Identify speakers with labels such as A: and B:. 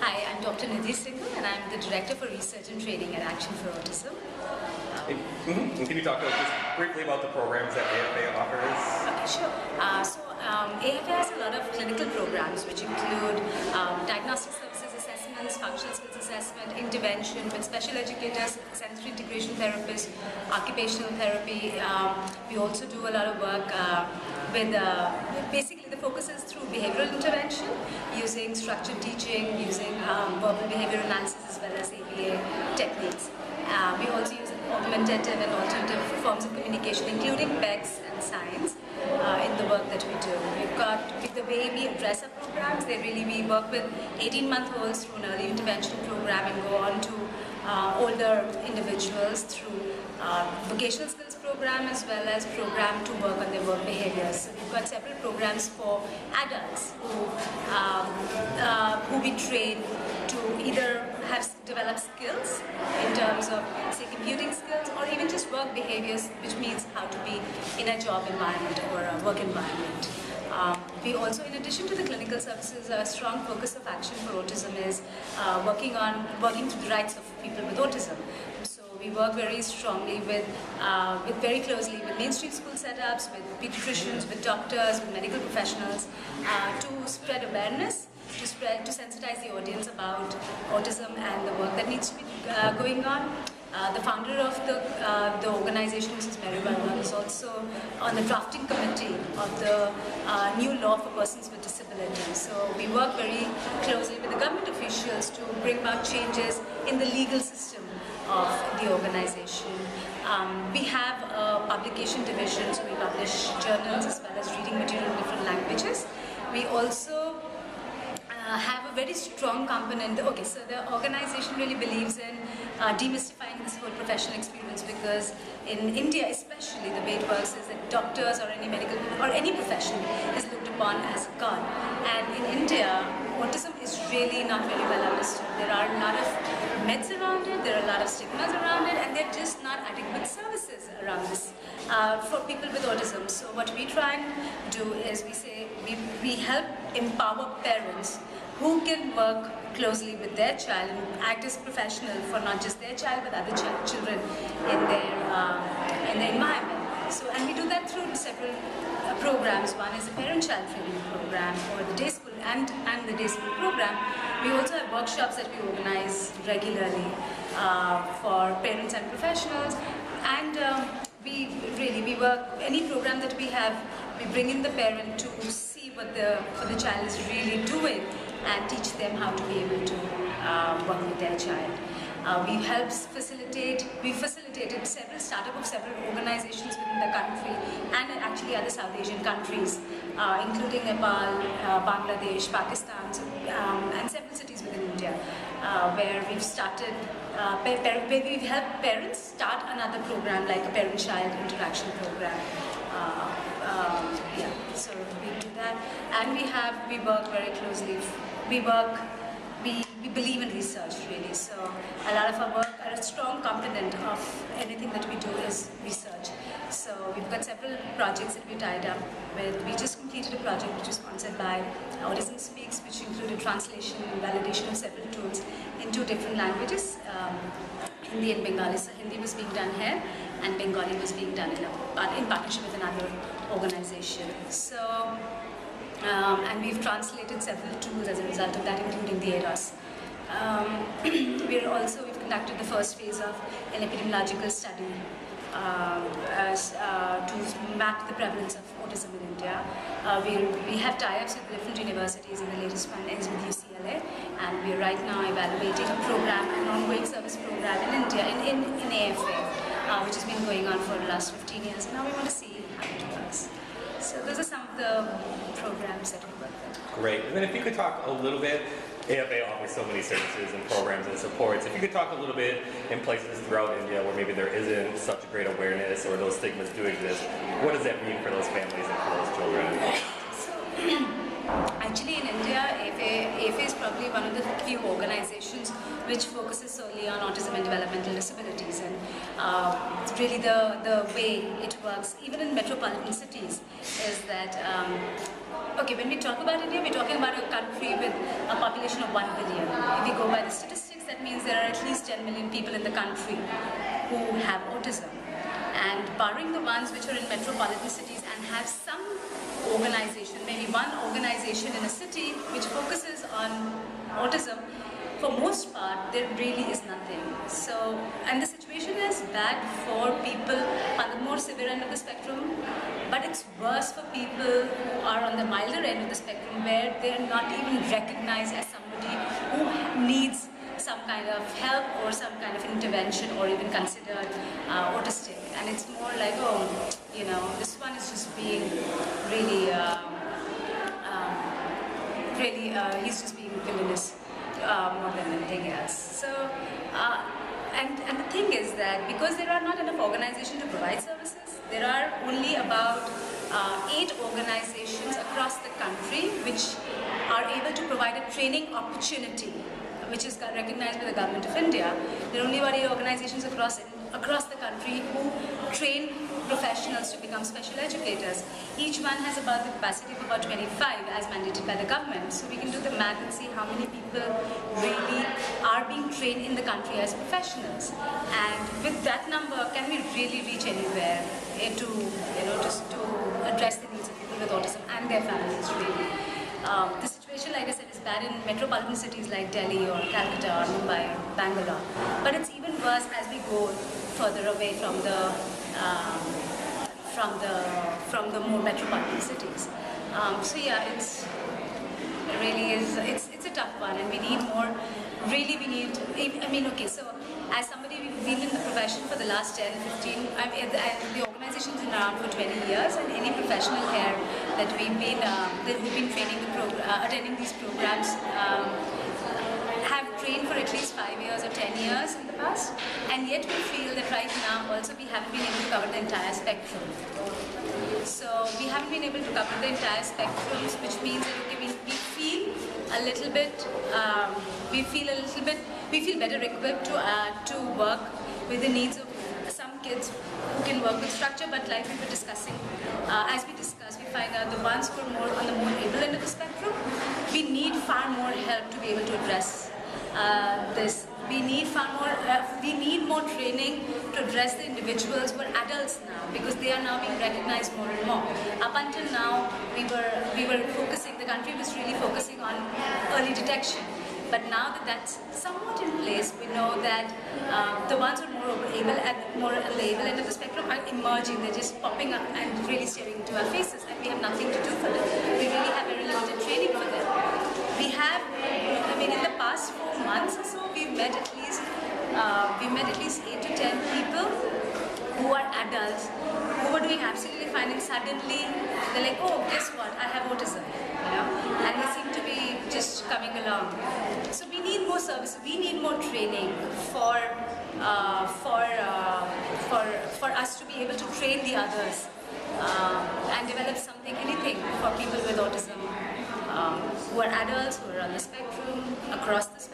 A: Hi, I'm Dr. Nidhi Singhal and I'm the Director for Research and Training at Action for Autism.
B: And can you talk just briefly about the programs that AFA offers?
A: Okay, sure. AFA has a lot of clinical programs which include diagnostic services assessments, functional skills assessment, intervention with special educators, sensory integration therapists, occupational therapy. We also do a lot of work with basically the focus is through behavioral intervention using structured teaching, using verbal behavior analysis as well as ABA techniques. We also use augmentative and alternative forms of communication, including PECs and signs, in the work that we do. We've got, with the way we address our programs, we work with 18-month-olds through an early intervention program and go on to older individuals through vocational skills program as well as program to work on their work behaviors. So we've got several programs for adults who we train to either have developed skills in terms of, say, computing skills or even just work behaviors, which means how to be in a job environment or a work environment. We also, in addition to the clinical services, a strong focus of Action for Autism is working through the rights of people with autism. So we work very strongly very closely with mainstream school setups, with pediatricians, with doctors, with medical professionals to spread awareness, to sensitize the audience about autism and the work that needs to be going on. The founder of the organization, Mrs. Mary Barwan, is also on the drafting committee of the new law for persons with disabilities. So we work very closely with the government officials to bring about changes in the legal system of the organization. We have a publication division, so we publish journals as well as reading material in different languages. We also have a very strong component. Okay, so the organization really believes in demystifying this whole professional experience, because in India especially the way it works is that doctors or any medical or any profession is looked upon as a god. And in India, autism is really not very well understood. There are a lot of myths around it, there are a lot of stigmas around it, and there are just not adequate services around this for people with autism. So what we try and do is we help empower parents who can work closely with their child and act as professional for not just their child but other children in their environment. So, and we do that through several programs. One is the parent-child training program, or the day school and the day school program. We also have workshops that we organize regularly for parents and professionals, and we work any program that we have. We bring in the parent to see what the child is really doing and teach them how to be able to work with their child. We facilitated several startup of several organizations within the country and actually other South Asian countries, including Nepal, Bangladesh, Pakistan, and several cities within India, where we've started, where we've helped parents start another program like a parent-child interaction program. So we do that, and we work very closely. We believe in research, really. So a lot of our work, a strong component of anything that we do is research. So we've got several projects that we tied up with. We just completed a project which was sponsored by Autism Speaks, which included translation and validation of several tools in 2 different languages, Hindi and Bengali. So Hindi was being done here, and Bengali was being done in partnership with another organization. So, and we've translated several tools as a result of that, including the ADOS. We've conducted the first phase of an epidemiological study to map the prevalence of autism in India. We have tie-ups with different universities, and the latest one is with UCLA, and we are right now evaluating a program, an ongoing service program in India, in AFA, which has been going on for the last 15 years. Now we want to see how it works. So those are some of the programs that we work with.
B: Great. And then if you could talk a little bit, AFA offers so many services and programs and supports. If you could talk a little bit in places throughout India where maybe there isn't such a great awareness or those stigmas do exist, what does that mean for those families and for those children?
A: So, actually in India, AFA is probably one of the few organizations which focuses solely on autism and developmental disabilities, and it's really the way it works, even in metropolitan cities, is that Okay, when we talk about India, we're talking about a country with a population of 1 billion. If we go by the statistics, that means there are at least 10 million people in the country who have autism. And barring the ones which are in metropolitan cities and have some organization, maybe one organization in a city which focuses on autism, for most part, there really is nothing. So, and the situation is bad for people on the more severe end of the spectrum, but it's worse for people who are on the milder end of the spectrum, where they're not even recognized as somebody who needs some kind of help or some kind of intervention or even considered autistic. And it's more like, oh, you know, this one is just being really, he's just being villainous. More than anything else. So, and the thing is that because there are not enough organizations to provide services, there are only about 8 organizations across the country which are able to provide a training opportunity, which is recognized by the Government of India. There are only about 8 organizations across the country who train professionals to become special educators. Each one has about the capacity of about 25 as mandated by the government. So we can do the math and see how many people really are being trained in the country as professionals. And with that number, can we really reach anywhere to, you know, just to address the needs of people with autism and their families really? The situation, like I said, is bad in metropolitan cities like Delhi or Calcutta or Mumbai or Bangalore. But it's even worse as we go further away from the more metropolitan cities. So yeah, it really is. It's a tough one, and we need more. Really, we need. I mean, okay. So as somebody we've been in the profession for the last 10, 15. The organization's been around for 20 years, and any professional here that we've been training attending these programs. Have trained for at least 5 years or 10 years in the past, and yet we feel that right now also we haven't been able to cover the entire spectrum. So we haven't been able to cover the entire spectrum, which means that okay, we feel a little bit, we feel better equipped to work with the needs of some kids who can work with structure, but like we were discussing, as we discussed, we find out the ones who are on the more able end of the spectrum, we need far more help to be able to address this. We need more training to address the individuals who are adults now, because they are now being recognized more and more. Up until now, the country was really focusing on early detection. But now that that's somewhat in place, we know that the ones who are more on the able end of the spectrum are emerging. They're just popping up and really staring into our faces, and we have nothing to do for them. We really have very limited training for them. We have, in the past 4 months or so, we've met at least 8 to 10 people who are adults, who are doing absolutely fine, and suddenly they're like, oh, guess what? I have autism, you know, and they seem to be just coming along. So we need more service. We need more training for us to be able to train the others and develop anything for people with autism who are adults, who are on the spectrum, across the spectrum.